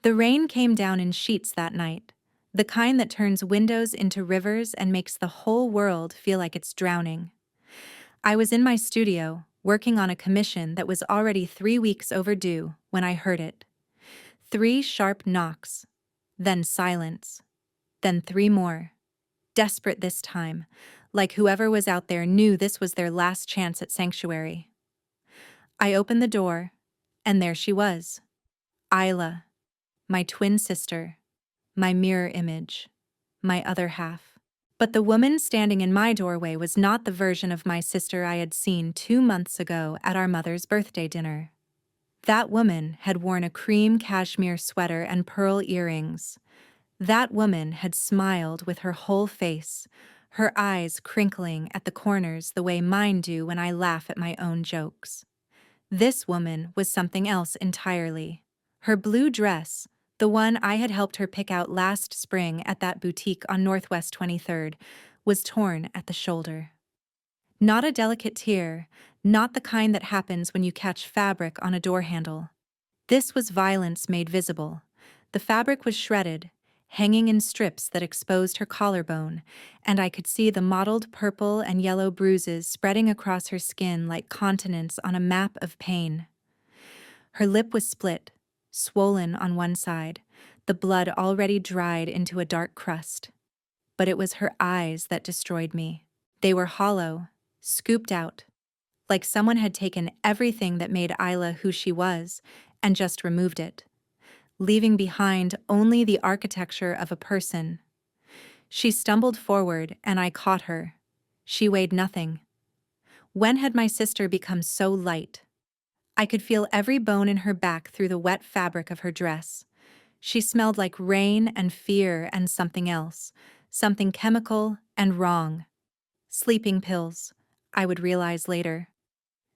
The rain came down in sheets that night, the kind that turns windows into rivers and makes the whole world feel like it's drowning. I was in my studio, working on a commission that was already 3 weeks overdue when I heard it. 3 sharp knocks, then silence, then 3 more. Desperate this time, like whoever was out there knew this was their last chance at sanctuary. I opened the door, and there she was. Isla, my twin sister, my mirror image, my other half. But the woman standing in my doorway was not the version of my sister I had seen 2 months ago at our mother's birthday dinner. That woman had worn a cream cashmere sweater and pearl earrings. That woman had smiled with her whole face, her eyes crinkling at the corners the way mine do when I laugh at my own jokes. This woman was something else entirely. Her blue dress, the one I had helped her pick out last spring at that boutique on Northwest 23rd, was torn at the shoulder. Not a delicate tear, not the kind that happens when you catch fabric on a door handle. This was violence made visible. The fabric was shredded, hanging in strips that exposed her collarbone, and I could see the mottled purple and yellow bruises spreading across her skin like continents on a map of pain. Her lip was split, swollen on one side, the blood already dried into a dark crust. But it was her eyes that destroyed me. They were hollow, scooped out, like someone had taken everything that made Isla who she was and just removed it, leaving behind only the architecture of a person. She stumbled forward and I caught her. She weighed nothing. When had my sister become so light? I could feel every bone in her back through the wet fabric of her dress. She smelled like rain and fear and something else, something chemical and wrong. Sleeping pills, I would realize later.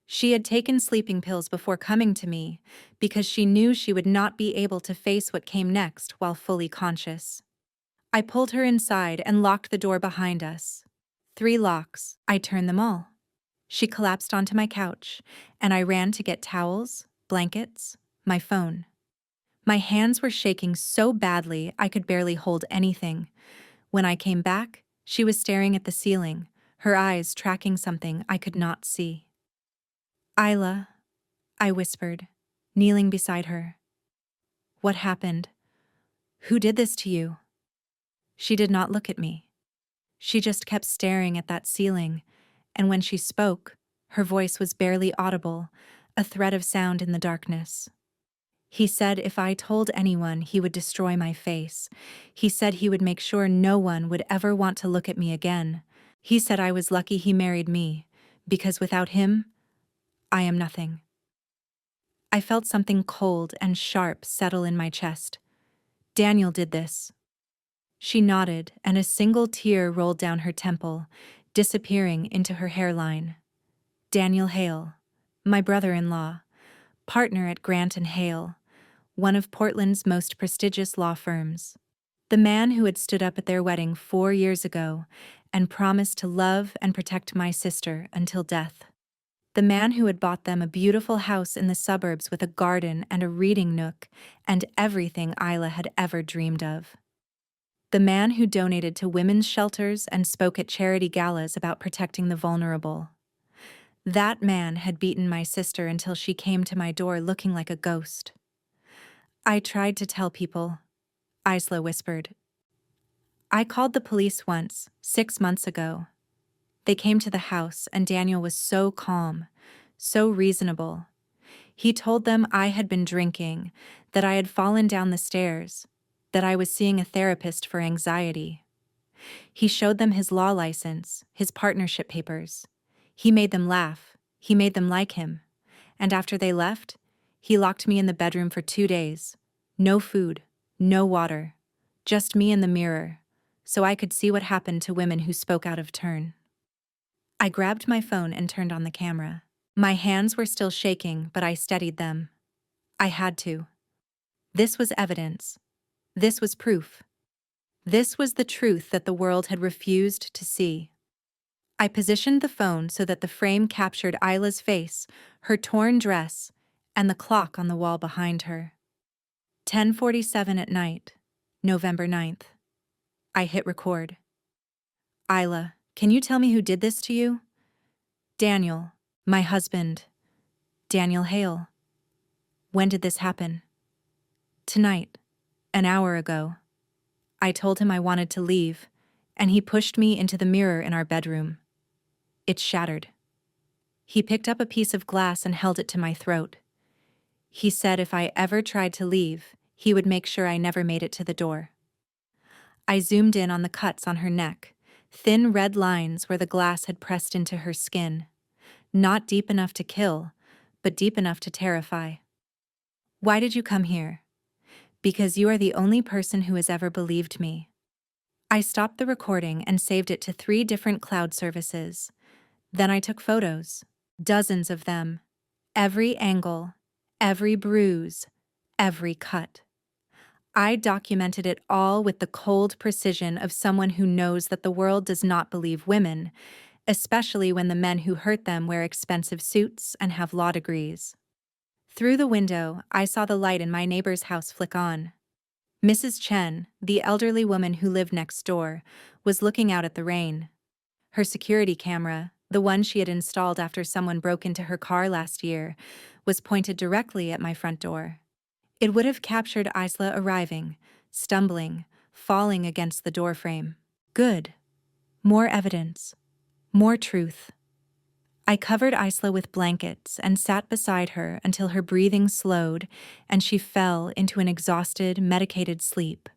She had taken sleeping pills before coming to me because she knew she would not be able to face what came next while fully conscious. I pulled her inside and locked the door behind us. 3 locks. I turned them all. She collapsed onto my couch, and I ran to get towels, blankets, my phone. My hands were shaking so badly I could barely hold anything. When I came back, she was staring at the ceiling, her eyes tracking something I could not see. Isla, I whispered, kneeling beside her. What happened? Who did this to you? She did not look at me. She just kept staring at that ceiling, and when she spoke, her voice was barely audible, a thread of sound in the darkness. He said if I told anyone, he would destroy my face. He said he would make sure no one would ever want to look at me again. He said I was lucky he married me, because without him, I am nothing. I felt something cold and sharp settle in my chest. Daniel did this. She nodded, and a single tear rolled down her temple, disappearing into her hairline. Daniel Hale, my brother-in-law, partner at Grant & Hale, one of Portland's most prestigious law firms. The man who had stood up at their wedding 4 years ago and promised to love and protect my sister until death. The man who had bought them a beautiful house in the suburbs with a garden and a reading nook and everything Isla had ever dreamed of. The man who donated to women's shelters and spoke at charity galas about protecting the vulnerable. That man had beaten my sister until she came to my door looking like a ghost. I tried to tell people, Isla whispered. I called the police once, 6 months ago. They came to the house and Daniel was so calm, so reasonable. He told them I had been drinking, that I had fallen down the stairs, that I was seeing a therapist for anxiety. He showed them his law license, his partnership papers. He made them laugh. He made them like him. And after they left, he locked me in the bedroom for 2 days. No food, no water, just me in the mirror, so I could see what happened to women who spoke out of turn. I grabbed my phone and turned on the camera. My hands were still shaking, but I steadied them. I had to. This was evidence. This was proof. This was the truth that the world had refused to see. I positioned the phone so that the frame captured Isla's face, her torn dress, and the clock on the wall behind her. 10:47 at night, November 9th. I hit record. Isla, can you tell me who did this to you? Daniel, my husband. Daniel Hale. When did this happen? Tonight, an hour ago. I told him I wanted to leave, and he pushed me into the mirror in our bedroom. It shattered. He picked up a piece of glass and held it to my throat. He said if I ever tried to leave, he would make sure I never made it to the door. I zoomed in on the cuts on her neck, thin red lines where the glass had pressed into her skin. Not deep enough to kill, but deep enough to terrify. Why did you come here? Because you are the only person who has ever believed me. I stopped the recording and saved it to 3 different cloud services. Then I took photos, dozens of them, every angle, every bruise, every cut. I documented it all with the cold precision of someone who knows that the world does not believe women, especially when the men who hurt them wear expensive suits and have law degrees. Through the window, I saw the light in my neighbor's house flick on. Mrs. Chen, the elderly woman who lived next door, was looking out at the rain. Her security camera, the one she had installed after someone broke into her car last year, was pointed directly at my front door. It would have captured Isla arriving, stumbling, falling against the doorframe. Good. More evidence. More truth. I covered Isla with blankets and sat beside her until her breathing slowed and she fell into an exhausted, medicated sleep.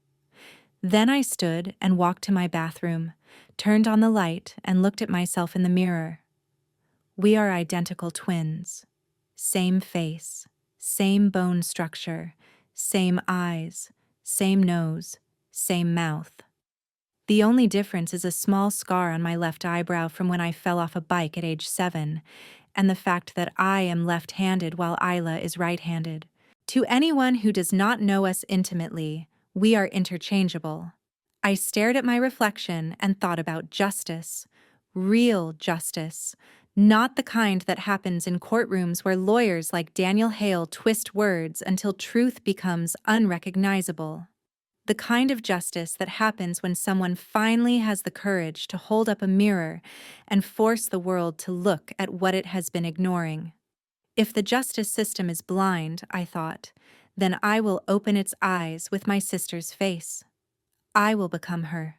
Then I stood and walked to my bathroom, turned on the light and looked at myself in the mirror. We are identical twins. Same face, same bone structure, same eyes, same nose, same mouth. The only difference is a small scar on my left eyebrow from when I fell off a bike at age 7, and the fact that I am left-handed while Isla is right-handed. To anyone who does not know us intimately, we are interchangeable. I stared at my reflection and thought about justice. Real justice. Not the kind that happens in courtrooms where lawyers like Daniel Hale twist words until truth becomes unrecognizable. The kind of justice that happens when someone finally has the courage to hold up a mirror and force the world to look at what it has been ignoring. If the justice system is blind, I thought, then I will open its eyes with my sister's face. I will become her.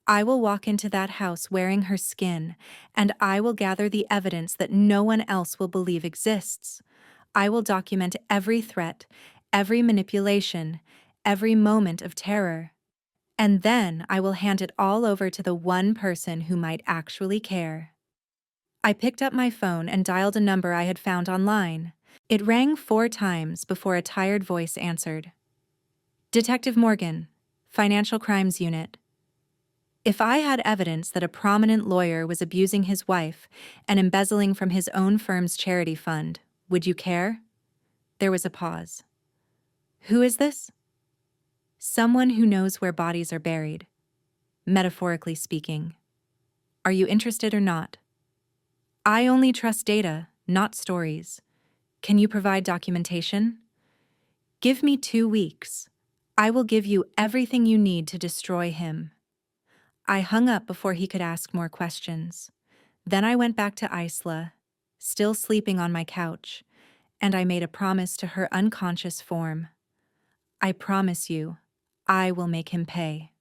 I will walk into that house wearing her skin, and I will gather the evidence that no one else will believe exists. I will document every threat, every manipulation, every moment of terror. And then I will hand it all over to the one person who might actually care. I picked up my phone and dialed a number I had found online. It rang 4 times before a tired voice answered. Detective Morgan, Financial Crimes Unit. If I had evidence that a prominent lawyer was abusing his wife and embezzling from his own firm's charity fund, would you care? There was a pause. Who is this? Someone who knows where bodies are buried, metaphorically speaking. Are you interested or not? I only trust data, not stories. Can you provide documentation? Give me 2 weeks. I will give you everything you need to destroy him. I hung up before he could ask more questions. Then I went back to Isla, still sleeping on my couch, and I made a promise to her unconscious form. I promise you, I will make him pay.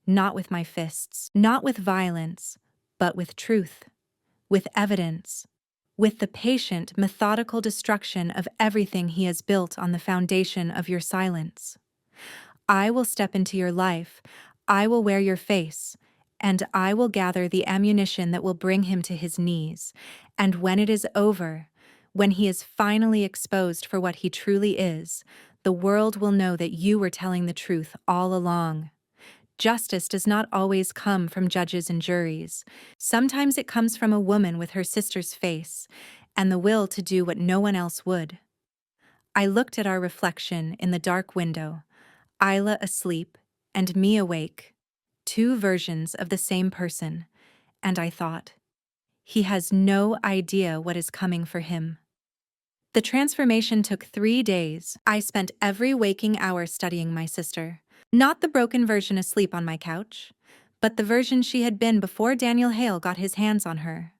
Not with my fists, not with violence, but with truth, with evidence, with the patient, methodical destruction of everything he has built on the foundation of your silence. I will step into your life, I will wear your face, and I will gather the ammunition that will bring him to his knees. And when it is over, when he is finally exposed for what he truly is, the world will know that you were telling the truth all along. Justice does not always come from judges and juries. Sometimes it comes from a woman with her sister's face and the will to do what no one else would. I looked at our reflection in the dark window, Isla asleep and me awake, 2 versions of the same person, and I thought, he has no idea what is coming for him. The transformation took 3 days. I spent every waking hour studying my sister. Not the broken version asleep on my couch, but the version she had been before Daniel Hale got his hands on her.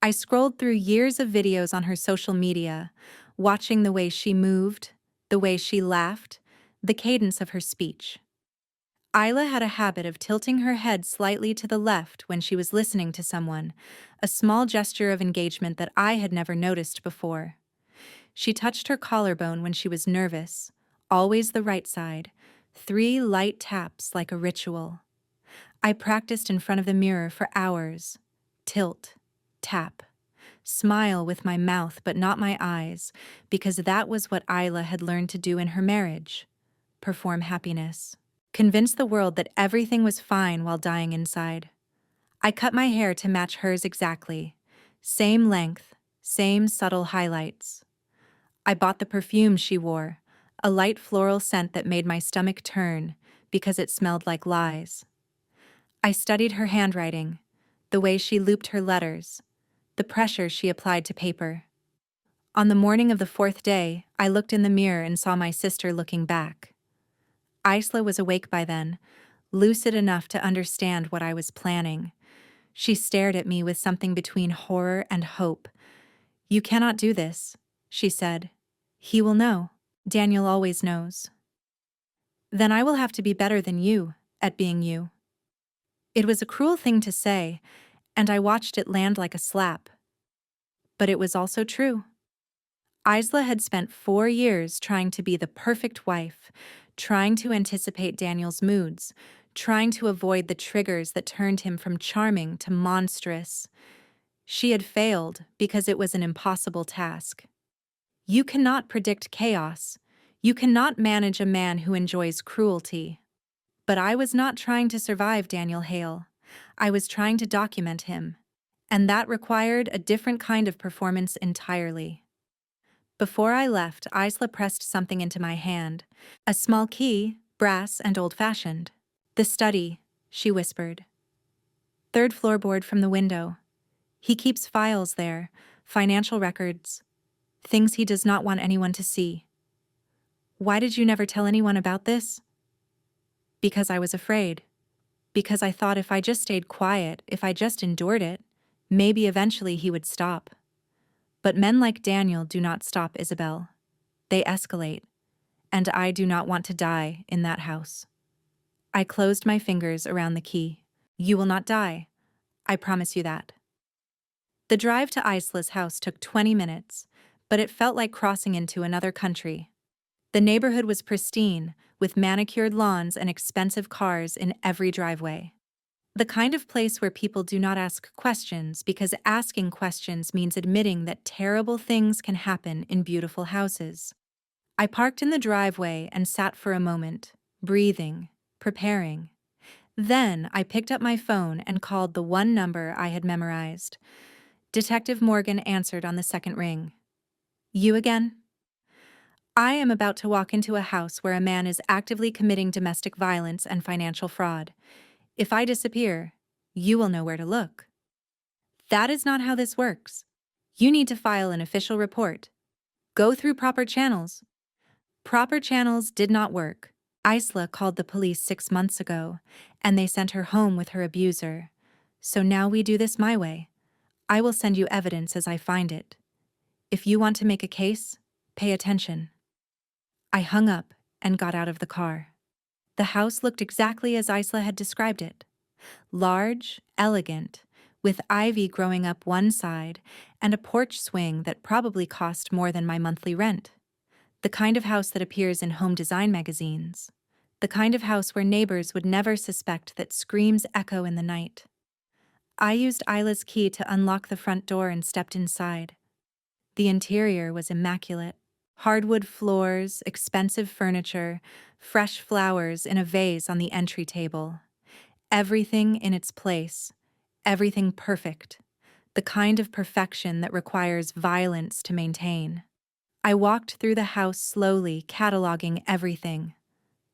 I scrolled through years of videos on her social media, watching the way she moved, the way she laughed, the cadence of her speech. Isla had a habit of tilting her head slightly to the left when she was listening to someone, a small gesture of engagement that I had never noticed before. She touched her collarbone when she was nervous, always the right side, 3 light taps like a ritual. I practiced in front of the mirror for hours. Tilt, tap, smile with my mouth but not my eyes, because that was what Isla had learned to do in her marriage. Perform happiness. Convince the world that everything was fine while dying inside. I cut my hair to match hers exactly. Same length, same subtle highlights. I bought the perfume she wore, a light floral scent that made my stomach turn because it smelled like lies. I studied her handwriting, the way she looped her letters, the pressure she applied to paper. On the morning of the 4th day, I looked in the mirror and saw my sister looking back. Isla was awake by then, lucid enough to understand what I was planning. She stared at me with something between horror and hope. "You cannot do this," she said. "He will know. Daniel always knows. Then I will have to be better than you at being you." It was a cruel thing to say, and I watched it land like a slap. But it was also true. Isla had spent 4 years trying to be the perfect wife, trying to anticipate Daniel's moods, trying to avoid the triggers that turned him from charming to monstrous. She had failed because it was an impossible task. You cannot predict chaos. You cannot manage a man who enjoys cruelty. But I was not trying to survive Daniel Hale. I was trying to document him. And that required a different kind of performance entirely. Before I left, Isla pressed something into my hand. A small key, brass and old-fashioned. "The study," she whispered. "3rd floorboard from the window. He keeps files there, financial records, things he does not want anyone to see." "Why did you never tell anyone about this?" "Because I was afraid. Because I thought if I just stayed quiet, if I just endured it, maybe eventually he would stop. But men like Daniel do not stop, Isabel. They escalate, and I do not want to die in that house." I closed my fingers around the key. "You will not die. I promise you that." The drive to Isla's house took 20 minutes, but it felt like crossing into another country. The neighborhood was pristine, with manicured lawns and expensive cars in every driveway. The kind of place where people do not ask questions because asking questions means admitting that terrible things can happen in beautiful houses. I parked in the driveway and sat for a moment, breathing, preparing. Then I picked up my phone and called the one number I had memorized. Detective Morgan answered on the second ring. "You again?" "I am about to walk into a house where a man is actively committing domestic violence and financial fraud. If I disappear, you will know where to look." "That is not how this works. You need to file an official report. Go through proper channels." Proper channels did not work. Isla called the police 6 months ago, and they sent her home with her abuser. So now we do this my way. I will send you evidence as I find it. If you want to make a case, pay attention. I hung up and got out of the car. The house looked exactly as Isla had described it. Large, elegant, with ivy growing up one side and a porch swing that probably cost more than my monthly rent. The kind of house that appears in home design magazines. The kind of house where neighbors would never suspect that screams echo in the night. I used Isla's key to unlock the front door and stepped inside. The interior was immaculate. Hardwood floors, expensive furniture, fresh flowers in a vase on the entry table. Everything in its place. Everything perfect. The kind of perfection that requires violence to maintain. I walked through the house slowly, cataloging everything.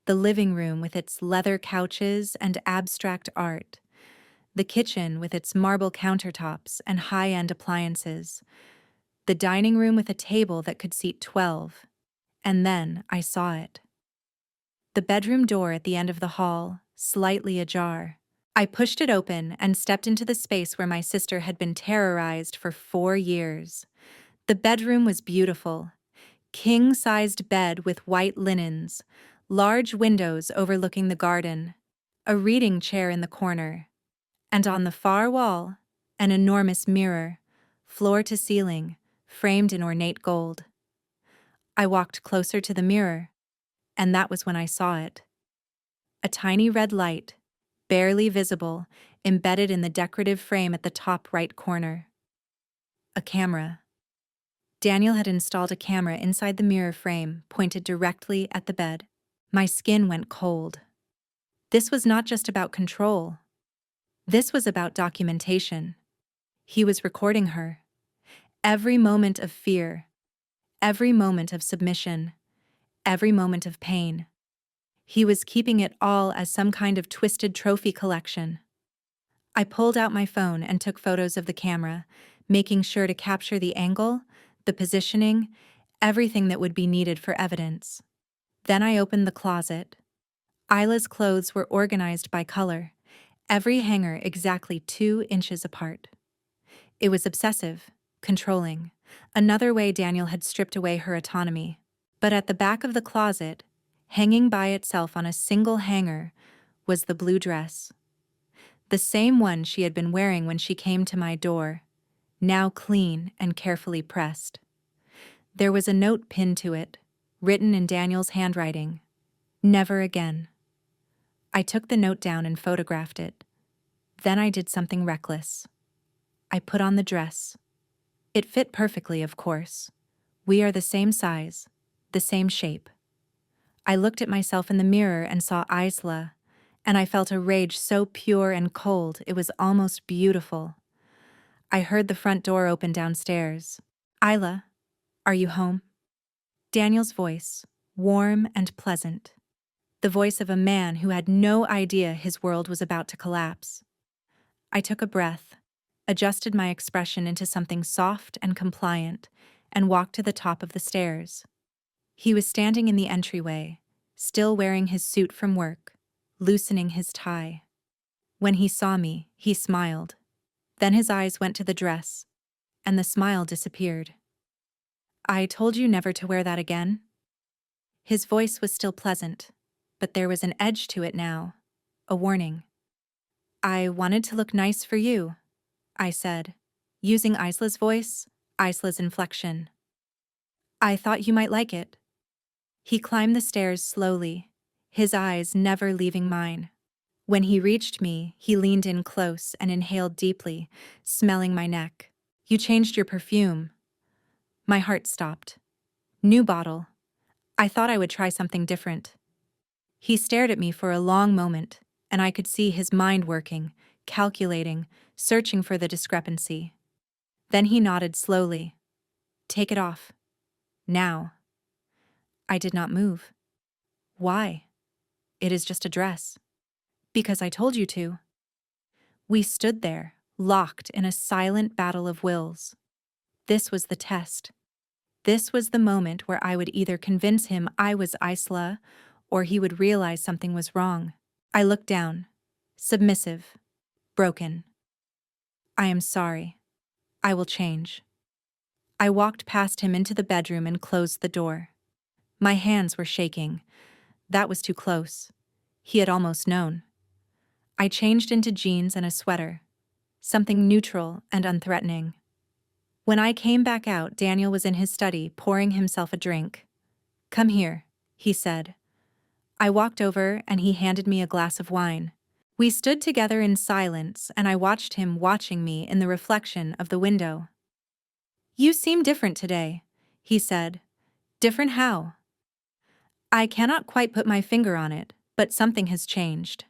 The living room with its leather couches and abstract art. The kitchen with its marble countertops and high-end appliances. The dining room with a table that could seat 12. And then I saw it. The bedroom door at the end of the hall, slightly ajar. I pushed it open and stepped into the space where my sister had been terrorized for 4 years. The bedroom was beautiful. King-sized bed with white linens, large windows overlooking the garden, a reading chair in the corner, and on the far wall, an enormous mirror, floor to ceiling, framed in ornate gold. I walked closer to the mirror, and that was when I saw it. A tiny red light, barely visible, embedded in the decorative frame at the top right corner. A camera. Daniel had installed a camera inside the mirror frame, pointed directly at the bed. My skin went cold. This was not just about control. This was about documentation. He was recording her. Every moment of fear, every moment of submission, every moment of pain. He was keeping it all as some kind of twisted trophy collection. I pulled out my phone and took photos of the camera, making sure to capture the angle, the positioning, everything that would be needed for evidence. Then I opened the closet. Isla's clothes were organized by color, every hanger exactly 2 inches apart. It was obsessive, controlling, another way Daniel had stripped away her autonomy. But at the back of the closet, hanging by itself on a single hanger, was the blue dress. The same one she had been wearing when she came to my door, now clean and carefully pressed. There was a note pinned to it, written in Daniel's handwriting. Never again. I took the note down and photographed it. Then I did something reckless. I put on the dress. It fit perfectly, of course. We are the same size, the same shape. I looked at myself in the mirror and saw Isla, and I felt a rage so pure and cold it was almost beautiful. I heard the front door open downstairs. Isla, are you home? Daniel's voice, warm and pleasant. The voice of a man who had no idea his world was about to collapse. I took a breath, adjusted my expression into something soft and compliant, and walked to the top of the stairs. He was standing in the entryway, still wearing his suit from work, loosening his tie. When he saw me, he smiled. Then his eyes went to the dress, and the smile disappeared. I told you never to wear that again? His voice was still pleasant, but there was an edge to it now, a warning. I wanted to look nice for you, I said, using Isla's voice, Isla's inflection. I thought you might like it. He climbed the stairs slowly, his eyes never leaving mine. When he reached me, he leaned in close and inhaled deeply, smelling my neck. You changed your perfume. My heart stopped. New bottle. I thought I would try something different. He stared at me for a long moment, and I could see his mind working, calculating, searching for the discrepancy. Then he nodded slowly. Take it off. Now. I did not move. Why? It is just a dress. Because I told you to. We stood there, locked in a silent battle of wills. This was the test. This was the moment where I would either convince him I was Isla, or he would realize something was wrong. I looked down, submissive, broken. I am sorry. I will change. I walked past him into the bedroom and closed the door. My hands were shaking. That was too close. He had almost known. I changed into jeans and a sweater, something neutral and unthreatening. When I came back out, Daniel was in his study, pouring himself a drink. Come here, he said. I walked over and he handed me a glass of wine. We stood together in silence and I watched him watching me in the reflection of the window. You seem different today, he said. Different how? I cannot quite put my finger on it, but something has changed.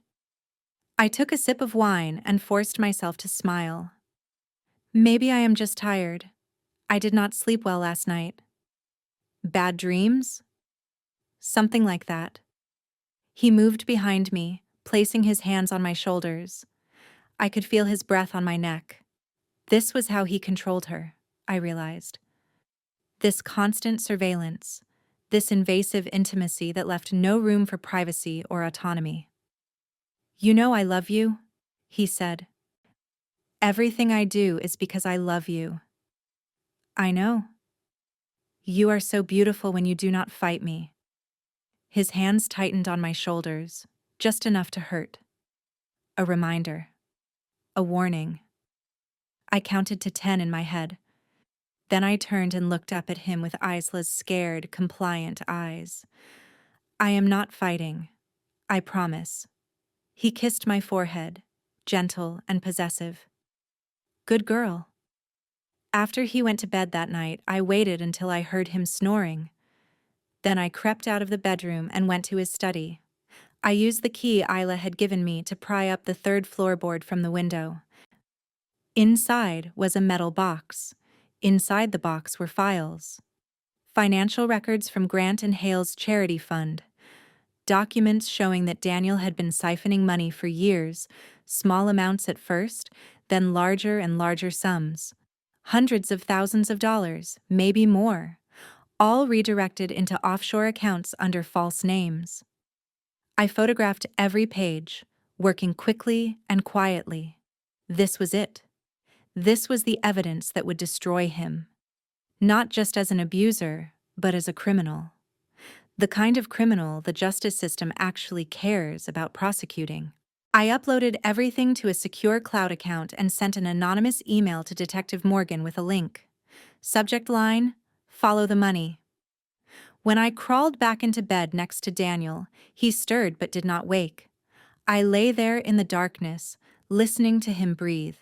I took a sip of wine and forced myself to smile. Maybe I am just tired. I did not sleep well last night. Bad dreams? Something like that. He moved behind me, placing his hands on my shoulders. I could feel his breath on my neck. This was how he controlled her, I realized. This constant surveillance, this invasive intimacy that left no room for privacy or autonomy. "You know I love you," he said. "Everything I do is because I love you." "I know. You are so beautiful when you do not fight me." His hands tightened on my shoulders, just enough to hurt. A reminder. A warning. I counted to 10 in my head. Then I turned and looked up at him with Isla's scared, compliant eyes. "I am not fighting. I promise." He kissed my forehead, gentle and possessive. "Good girl." After he went to bed that night, I waited until I heard him snoring. Then I crept out of the bedroom and went to his study. I used the key Isla had given me to pry up the third floorboard from the window. Inside was a metal box. Inside the box were files. Financial records from Grant and Hale's charity fund. Documents showing that Daniel had been siphoning money for years, small amounts at first, then larger and larger sums. Hundreds of thousands of dollars, maybe more, all redirected into offshore accounts under false names. I photographed every page, working quickly and quietly. This was it. This was the evidence that would destroy him. Not just as an abuser, but as a criminal. The kind of criminal the justice system actually cares about prosecuting. I uploaded everything to a secure cloud account and sent an anonymous email to Detective Morgan with a link. Subject line: "Follow the money." When I crawled back into bed next to Daniel, he stirred but did not wake. I lay there in the darkness, listening to him breathe,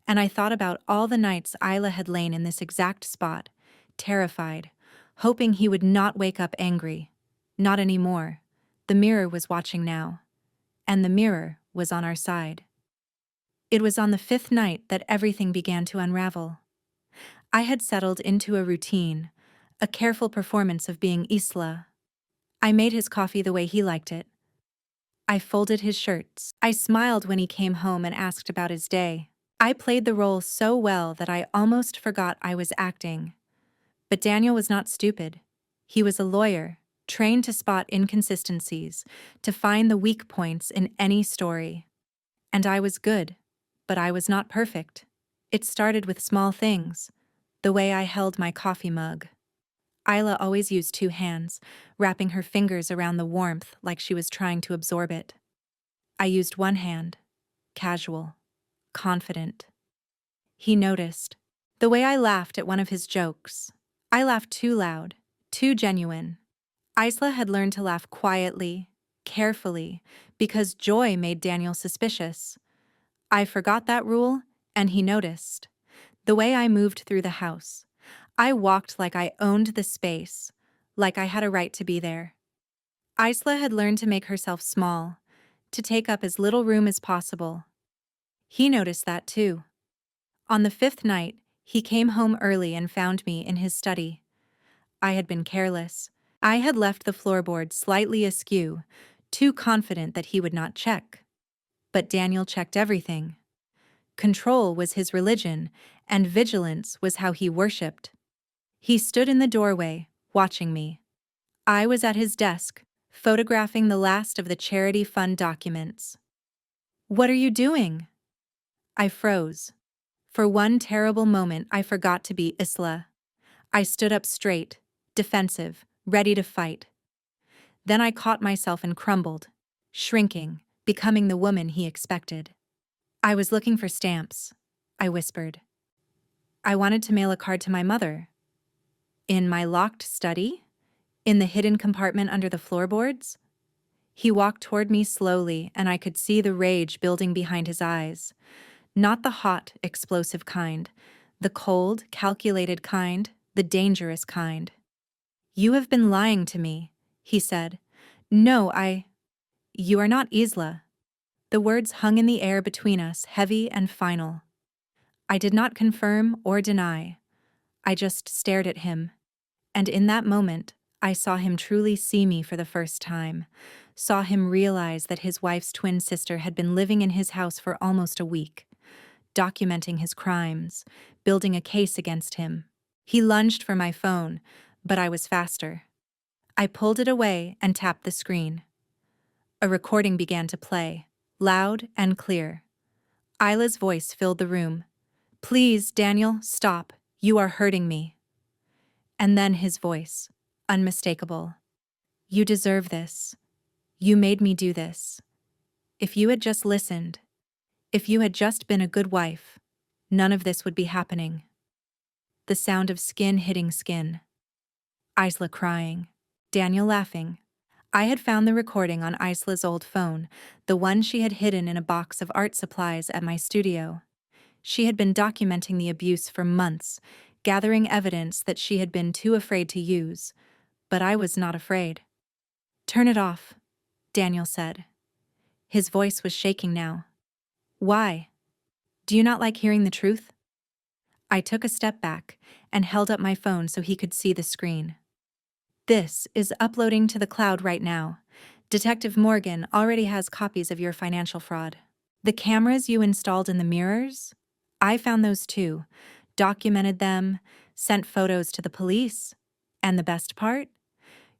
and I thought about all the nights Isla had lain in this exact spot, terrified, hoping he would not wake up angry. Not anymore. The mirror was watching now. And the mirror was on our side. It was on the 5th night that everything began to unravel. I had settled into a routine, a careful performance of being Isla. I made his coffee the way he liked it. I folded his shirts. I smiled when he came home and asked about his day. I played the role so well that I almost forgot I was acting. But Daniel was not stupid. He was a lawyer, trained to spot inconsistencies, to find the weak points in any story. And I was good, but I was not perfect. It started with small things, the way I held my coffee mug. Isla always used 2 hands, wrapping her fingers around the warmth like she was trying to absorb it. I used 1 hand, casual, confident. He noticed. The way I laughed at one of his jokes. I laughed too loud, too genuine. Isla had learned to laugh quietly, carefully, because joy made Daniel suspicious. I forgot that rule, and he noticed. The way I moved through the house. I walked like I owned the space, like I had a right to be there. Isla had learned to make herself small, to take up as little room as possible. He noticed that too. On the 5th night, he came home early and found me in his study. I had been careless. I had left the floorboard slightly askew, too confident that he would not check. But Daniel checked everything. Control was his religion, and vigilance was how he worshipped. He stood in the doorway, watching me. I was at his desk, photographing the last of the charity fund documents. "What are you doing?" I froze. For one terrible moment, I forgot to be Isla. I stood up straight, defensive, ready to fight. Then I caught myself and crumbled, shrinking, becoming the woman he expected. "I was looking for stamps," I whispered. "I wanted to mail a card to my mother." "In my locked study? In the hidden compartment under the floorboards?" He walked toward me slowly, and I could see the rage building behind his eyes. Not the hot, explosive kind, the cold, calculated kind, the dangerous kind. "You have been lying to me," he said. "No, You are not Isla." The words hung in the air between us, heavy and final. I did not confirm or deny. I just stared at him. And in that moment, I saw him truly see me for the first time. Saw him realize that his wife's twin sister had been living in his house for almost a week, documenting his crimes, building a case against him. He lunged for my phone, but I was faster. I pulled it away and tapped the screen. A recording began to play, loud and clear. Isla's voice filled the room. "Please, Daniel, stop. You are hurting me." And then his voice, unmistakable. "You deserve this. You made me do this. If you had just listened, if you had just been a good wife, none of this would be happening." The sound of skin hitting skin. Isla crying. Daniel laughing. I had found the recording on Isla's old phone, the one she had hidden in a box of art supplies at my studio. She had been documenting the abuse for months, gathering evidence that she had been too afraid to use, but I was not afraid. "Turn it off," Daniel said. His voice was shaking now. "Why? Do you not like hearing the truth?" I took a step back and held up my phone so he could see the screen. "This is uploading to the cloud right now. Detective Morgan already has copies of your financial fraud. The cameras you installed in the mirrors? I found those too, documented them, sent photos to the police. And the best part?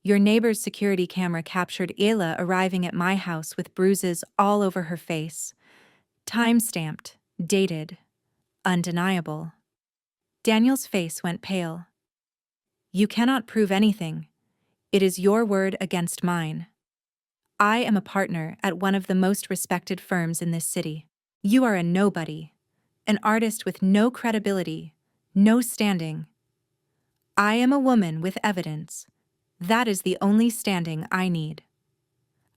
Your neighbor's security camera captured Ayla arriving at my house with bruises all over her face. Time-stamped, dated, undeniable." Daniel's face went pale. "You cannot prove anything. It is your word against mine. I am a partner at one of the most respected firms in this city. You are a nobody, an artist with no credibility, no standing. I am a woman with evidence. That is the only standing I need."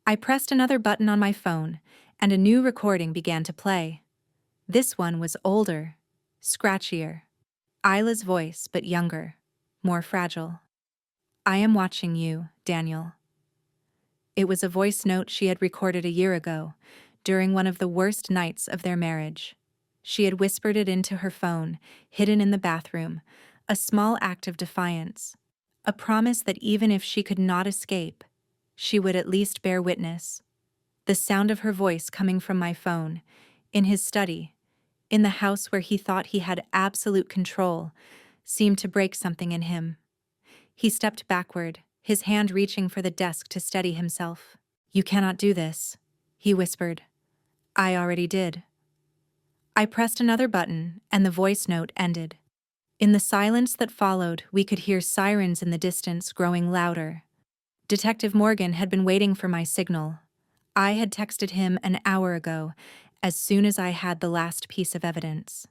I pressed another button on my phone, and a new recording began to play. This one was older, scratchier. Isla's voice, but younger, more fragile. "I am watching you, Daniel." It was a voice note she had recorded a year ago, during one of the worst nights of their marriage. She had whispered it into her phone, hidden in the bathroom, a small act of defiance, a promise that even if she could not escape, she would at least bear witness. The sound of her voice coming from my phone, in his study, in the house where he thought he had absolute control, seemed to break something in him. He stepped backward, his hand reaching for the desk to steady himself. "You cannot do this," he whispered. "I already did." I pressed another button, and the voice note ended. In the silence that followed, we could hear sirens in the distance growing louder. Detective Morgan had been waiting for my signal. I had texted him an hour ago, as soon as I had the last piece of evidence.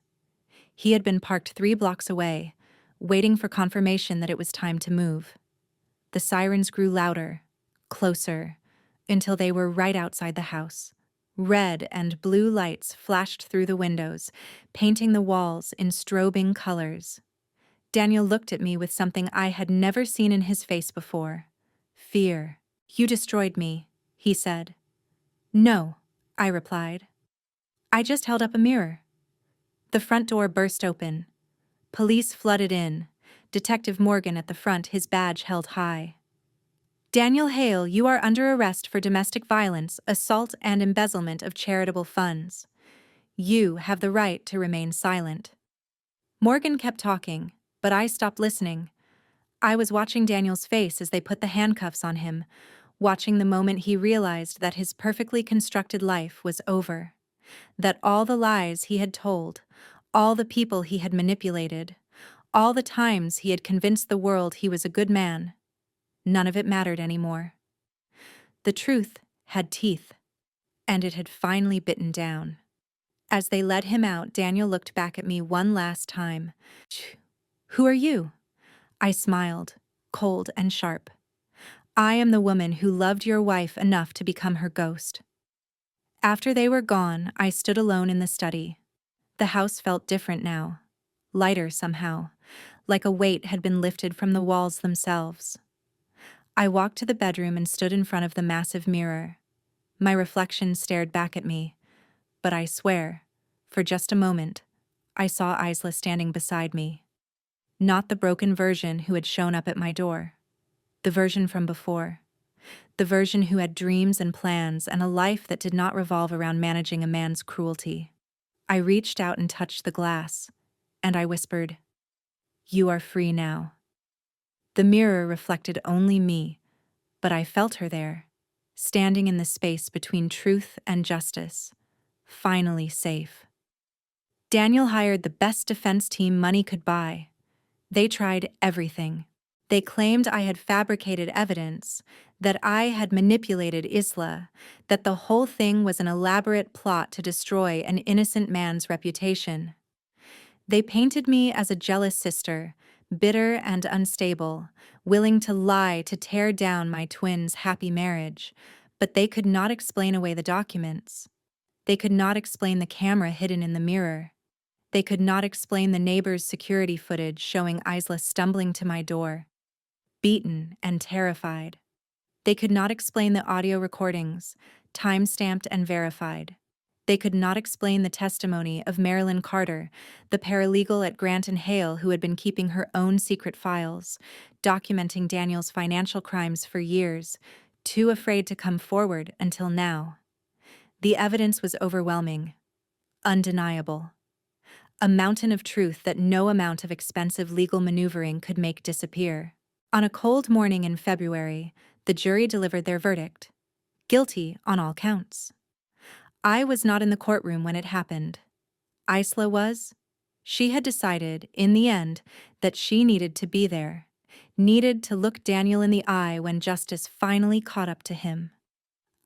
He had been parked 3 blocks away, waiting for confirmation that it was time to move. The sirens grew louder, closer, until they were right outside the house. Red and blue lights flashed through the windows, painting the walls in strobing colors. Daniel looked at me with something I had never seen in his face before. Fear. "You destroyed me," he said. "No," I replied. "I just held up a mirror." The front door burst open. Police flooded in, Detective Morgan at the front, his badge held high. "Daniel Hale, you are under arrest for domestic violence, assault, and embezzlement of charitable funds. You have the right to remain silent." Morgan kept talking, but I stopped listening. I was watching Daniel's face as they put the handcuffs on him, watching the moment he realized that his perfectly constructed life was over, that all the lies he had told, all the people he had manipulated, all the times he had convinced the world he was a good man, none of it mattered anymore. The truth had teeth, and it had finally bitten down. As they led him out, Daniel looked back at me one last time. "Who are you?" I smiled, cold and sharp. "I am the woman who loved your wife enough to become her ghost." After they were gone, I stood alone in the study. The house felt different now, lighter somehow, like a weight had been lifted from the walls themselves. I walked to the bedroom and stood in front of the massive mirror. My reflection stared back at me, but I swear, for just a moment, I saw Isla standing beside me. Not the broken version who had shown up at my door. The version from before. The version who had dreams and plans and a life that did not revolve around managing a man's cruelty. I reached out and touched the glass, and I whispered, You are free now." The mirror reflected only me, but I felt her there, standing in the space between truth and justice, finally safe. Daniel hired the best defense team money could buy. They tried everything. They claimed I had fabricated evidence, that I had manipulated Isla, that the whole thing was an elaborate plot to destroy an innocent man's reputation. They painted me as a jealous sister, bitter and unstable, willing to lie to tear down my twins' happy marriage, but they could not explain away the documents. They could not explain the camera hidden in the mirror. They could not explain the neighbor's security footage showing Isla stumbling to my door, beaten and terrified. They could not explain the audio recordings, time-stamped and verified. They could not explain the testimony of Marilyn Carter, the paralegal at Grant and Hale who had been keeping her own secret files, documenting Daniel's financial crimes for years, too afraid to come forward until now. The evidence was overwhelming, undeniable. A mountain of truth that no amount of expensive legal maneuvering could make disappear. On a cold morning in February, the jury delivered their verdict. Guilty on all counts. I was not in the courtroom when it happened. Isla was. She had decided, in the end, that she needed to be there, needed to look Daniel in the eye when justice finally caught up to him.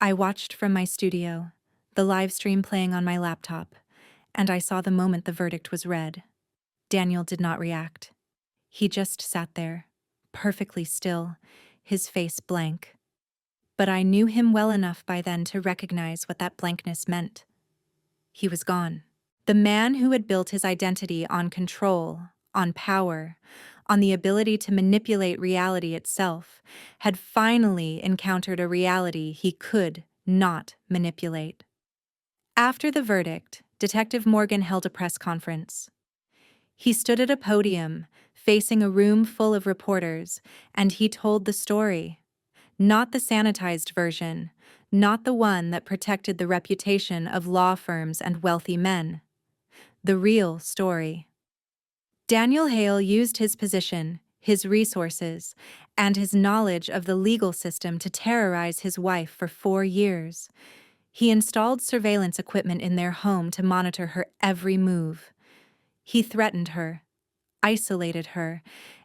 I watched from my studio, the live stream playing on my laptop, and I saw the moment the verdict was read. Daniel did not react. He just sat there, perfectly still, his face blank. But I knew him well enough by then to recognize what that blankness meant. He was gone. The man who had built his identity on control, on power, on the ability to manipulate reality itself, had finally encountered a reality he could not manipulate. After the verdict, Detective Morgan held a press conference. He stood at a podium, facing a room full of reporters, and he told the story. Not the sanitized version, not the one that protected the reputation of law firms and wealthy men. The real story. Daniel Hale used his position, his resources, and his knowledge of the legal system to terrorize his wife for 4 years. He installed surveillance equipment in their home to monitor her every move. He threatened her, isolated her,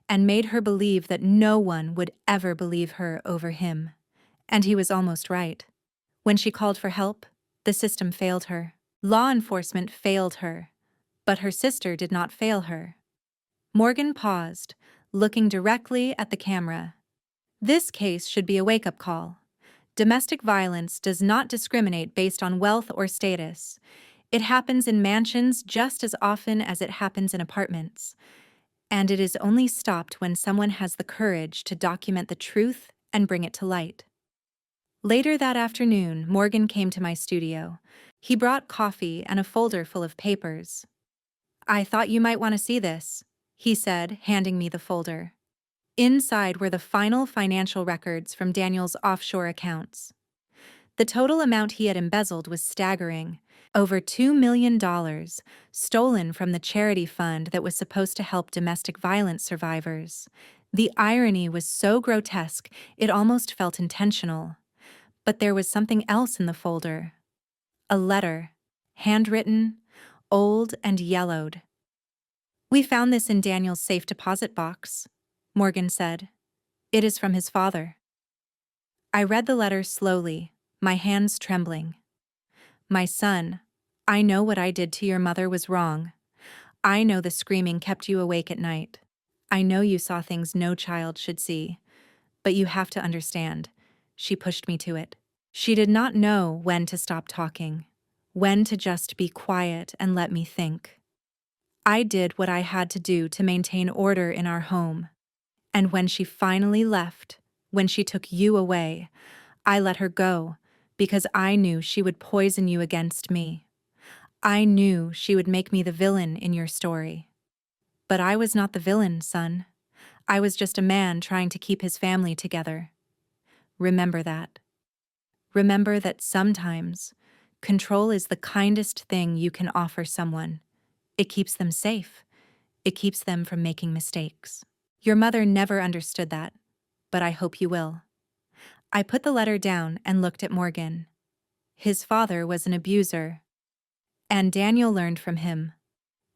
and made her believe that no one would ever believe her over him. And he was almost right. When she called for help, the system failed her. Law enforcement failed her, but her sister did not fail her. Morgan paused, looking directly at the camera. This case should be a wake-up call. Domestic violence does not discriminate based on wealth or status. It happens in mansions just as often as it happens in apartments. And it is only stopped when someone has the courage to document the truth and bring it to light. Later that afternoon, Morgan came to my studio. He brought coffee and a folder full of papers. "I thought you might want to see this," he said, handing me the folder. Inside were the final financial records from Daniel's offshore accounts. The total amount he had embezzled was staggering. Over $2 million, stolen from the charity fund that was supposed to help domestic violence survivors. The irony was so grotesque, it almost felt intentional. But there was something else in the folder. A letter, handwritten, old and yellowed. "We found this in Daniel's safe deposit box," Morgan said. "It is from his father." I read the letter slowly, my hands trembling. "My son, I know what I did to your mother was wrong. I know the screaming kept you awake at night. I know you saw things no child should see. But you have to understand." She pushed me to it. She did not know when to stop talking, when to just be quiet and let me think. I did what I had to do to maintain order in our home. And when she finally left, when she took you away, I let her go because I knew she would poison you against me. I knew she would make me the villain in your story. But I was not the villain, son. I was just a man trying to keep his family together. Remember that. Remember that sometimes control is the kindest thing you can offer someone. It keeps them safe. It keeps them from making mistakes. Your mother never understood that, but I hope you will. I put the letter down and looked at Morgan. His father was an abuser, and Daniel learned from him.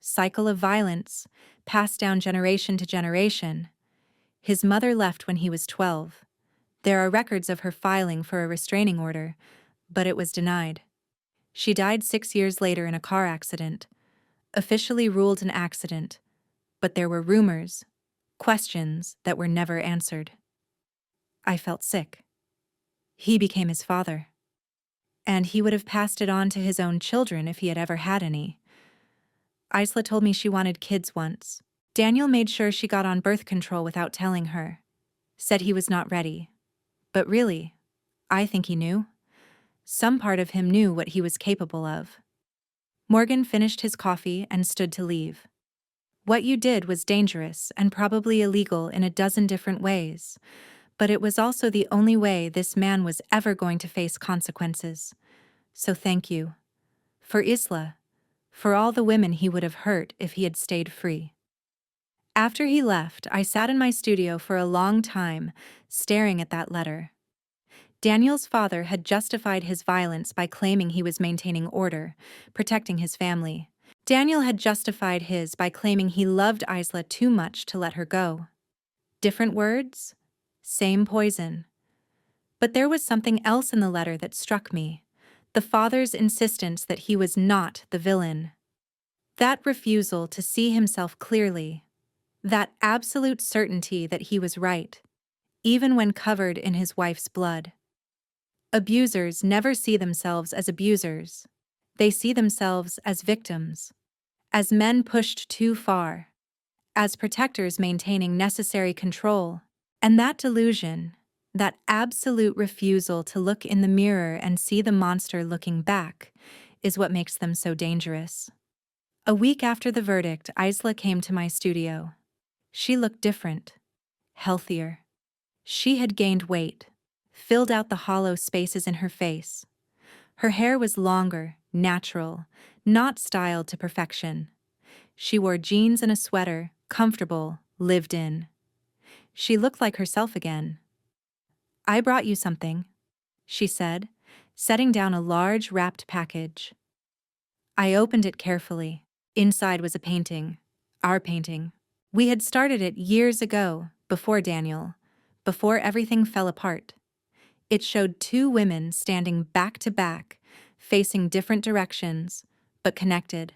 Cycle of violence, passed down generation to generation. His mother left when he was 12. There are records of her filing for a restraining order, but it was denied. She died 6 years later in a car accident, officially ruled an accident, but there were rumors, questions that were never answered. I felt sick. He became his father. And he would have passed it on to his own children if he had ever had any. Isla told me she wanted kids once. Daniel made sure she got on birth control without telling her. Said he was not ready. But really, I think he knew. Some part of him knew what he was capable of. Morgan finished his coffee and stood to leave. What you did was dangerous and probably illegal in a dozen different ways, but it was also the only way this man was ever going to face consequences. So thank you. For Isla. For all the women he would have hurt if he had stayed free. After he left, I sat in my studio for a long time, staring at that letter. Daniel's father had justified his violence by claiming he was maintaining order, protecting his family. Daniel had justified his by claiming he loved Isla too much to let her go. Different words, same poison. But there was something else in the letter that struck me. The father's insistence that he was not the villain. That refusal to see himself clearly. That absolute certainty that he was right, even when covered in his wife's blood. Abusers never see themselves as abusers. They see themselves as victims, as men pushed too far, as protectors maintaining necessary control. And that delusion, that absolute refusal to look in the mirror and see the monster looking back, is what makes them so dangerous. A week after the verdict, Isla came to my studio. She looked different, healthier. She had gained weight, filled out the hollow spaces in her face. Her hair was longer, natural, not styled to perfection. She wore jeans and a sweater, comfortable, lived in. She looked like herself again. "I brought you something," she said, setting down a large wrapped package. I opened it carefully. Inside was a painting. Our painting. We had started it years ago, before Daniel, before everything fell apart. It showed two women standing back to back, facing different directions, but connected,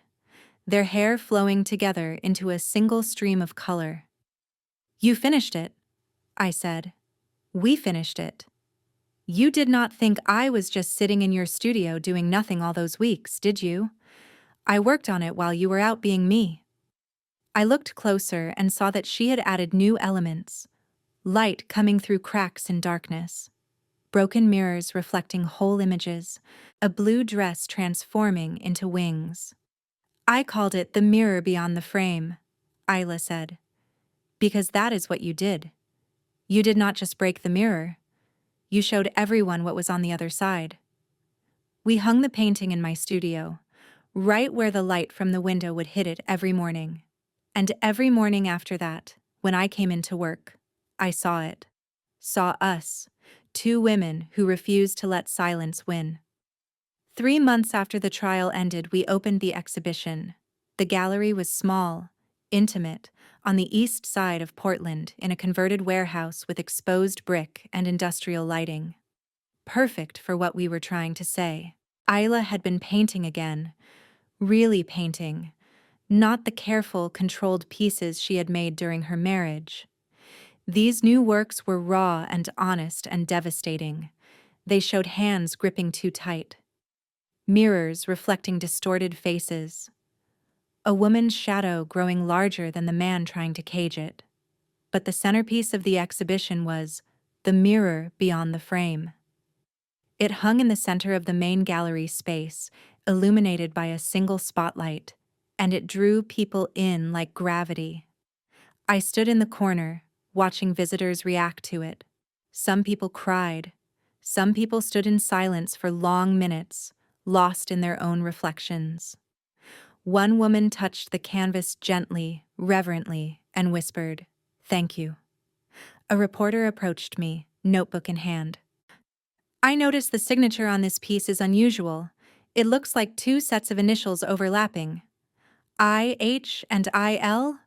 their hair flowing together into a single stream of color. "You finished it," I said. "We finished it. You did not think I was just sitting in your studio doing nothing all those weeks, did you? I worked on it while you were out being me." I looked closer and saw that she had added new elements. Light coming through cracks in darkness. Broken mirrors reflecting whole images. A blue dress transforming into wings. "I called it the mirror beyond the frame," Isla said. "Because that is what you did. You did not just break the mirror. You showed everyone what was on the other side." We hung the painting in my studio, right where the light from the window would hit it every morning. And every morning after that, when I came into work, I saw it. Saw us, two women who refused to let silence win. 3 months after the trial ended, we opened the exhibition. The gallery was small, intimate, on the east side of Portland in a converted warehouse with exposed brick and industrial lighting. Perfect for what we were trying to say. Isla had been painting again, really painting, not the careful, controlled pieces she had made during her marriage. These new works were raw and honest and devastating. They showed hands gripping too tight. Mirrors reflecting distorted faces. A woman's shadow growing larger than the man trying to cage it. But the centerpiece of the exhibition was the mirror beyond the frame. It hung in the center of the main gallery space, illuminated by a single spotlight, and it drew people in like gravity. I stood in the corner, watching visitors react to it. Some people cried. Some people stood in silence for long minutes, lost in their own reflections. One woman touched the canvas gently, reverently, and whispered, "Thank you." A reporter approached me, notebook in hand. "I noticed the signature on this piece is unusual. It looks like two sets of initials overlapping. I-H and I-L?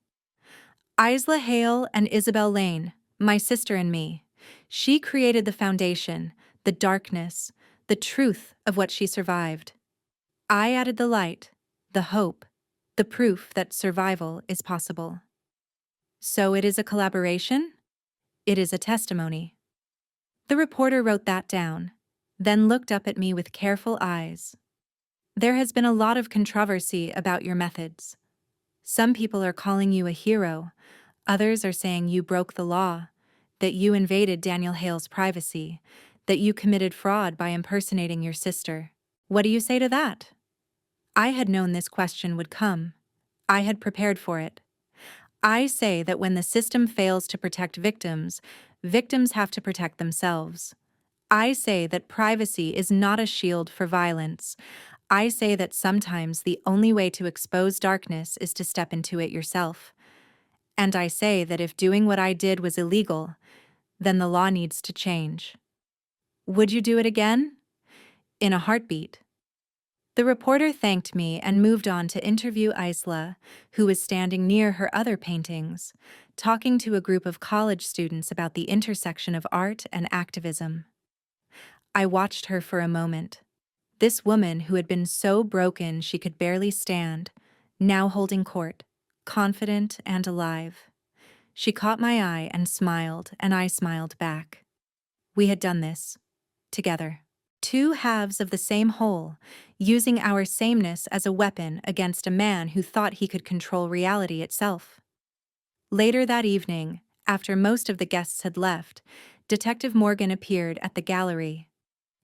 Isla Hale and Isabel Lane, my sister and me. She created the foundation, the darkness, the truth of what she survived. I added the light, the hope, the proof that survival is possible." "So it is a collaboration?" "It is a testimony." The reporter wrote that down, then looked up at me with careful eyes. "There has been a lot of controversy about your methods. Some people are calling you a hero, others are saying you broke the law, that you invaded Daniel Hale's privacy, that you committed fraud by impersonating your sister. What do you say to that?" I had known this question would come. I had prepared for it. I say that when the system fails to protect victims, victims have to protect themselves. I say that privacy is not a shield for violence. I say that sometimes the only way to expose darkness is to step into it yourself. And I say that if doing what I did was illegal, then the law needs to change. Would you do it again? In a heartbeat. The reporter thanked me and moved on to interview Isla, who was standing near her other paintings, talking to a group of college students about the intersection of art and activism. I watched her for a moment. This woman who had been so broken she could barely stand, now holding court, confident and alive. She caught my eye and I smiled back. We had done this. Together. Two halves of the same whole, using our sameness as a weapon against a man who thought he could control reality itself. Later that evening, after most of the guests had left, Detective Morgan appeared at the gallery.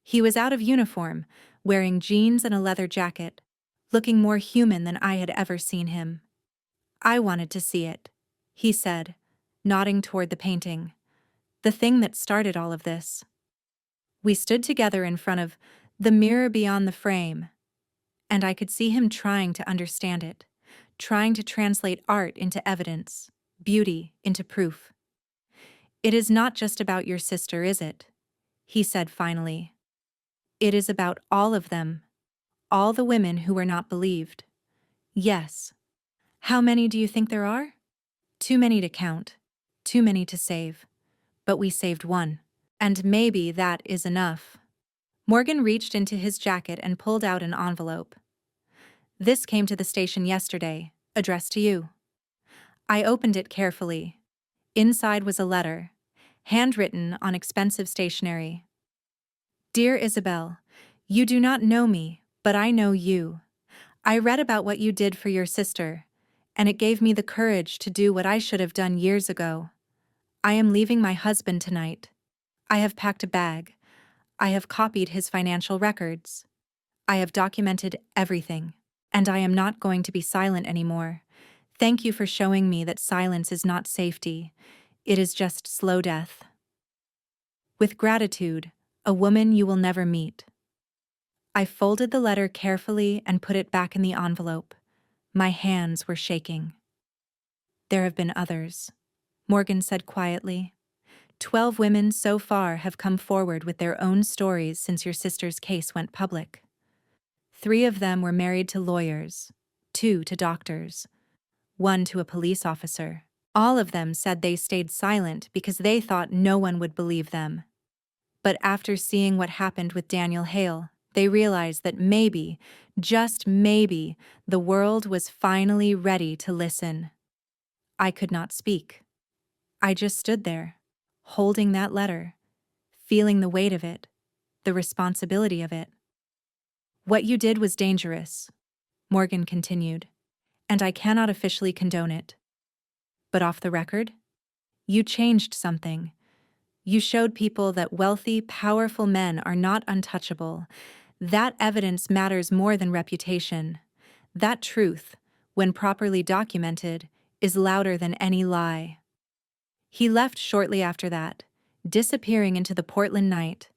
He was out of uniform, wearing jeans and a leather jacket, looking more human than I had ever seen him. "I wanted to see it," he said, nodding toward the painting. "The thing that started all of this." We stood together in front of the mirror beyond the frame, and I could see him trying to understand it, trying to translate art into evidence, beauty into proof. "It is not just about your sister, is it?" he said finally. "It is about all of them, all the women who were not believed." "Yes." "How many do you think there are?" "Too many to count, too many to save. But we saved one. And maybe that is enough." Morgan reached into his jacket and pulled out an envelope. "This came to the station yesterday, addressed to you." I opened it carefully. Inside was a letter, handwritten on expensive stationery. "Dear Isabel, you do not know me, but I know you. I read about what you did for your sister, and it gave me the courage to do what I should have done years ago. I am leaving my husband tonight. I have packed a bag. I have copied his financial records. I have documented everything, and I am not going to be silent anymore. Thank you for showing me that silence is not safety. It is just slow death. With gratitude, a woman you will never meet." I folded the letter carefully and put it back in the envelope. My hands were shaking. "There have been others," Morgan said quietly. 12 women so far have come forward with their own stories since your sister's case went public. 3 of them were married to lawyers, 2 to doctors, 1 to a police officer. All of them said they stayed silent because they thought no one would believe them. But after seeing what happened with Daniel Hale, they realized that maybe, just maybe, the world was finally ready to listen. I could not speak. I just stood there, holding that letter, feeling the weight of it, the responsibility of it. "What you did was dangerous," Morgan continued, "and I cannot officially condone it. But off the record, you changed something. You showed people that wealthy, powerful men are not untouchable. That evidence matters more than reputation. That truth, when properly documented, is louder than any lie." He left shortly after that, disappearing into the Portland night,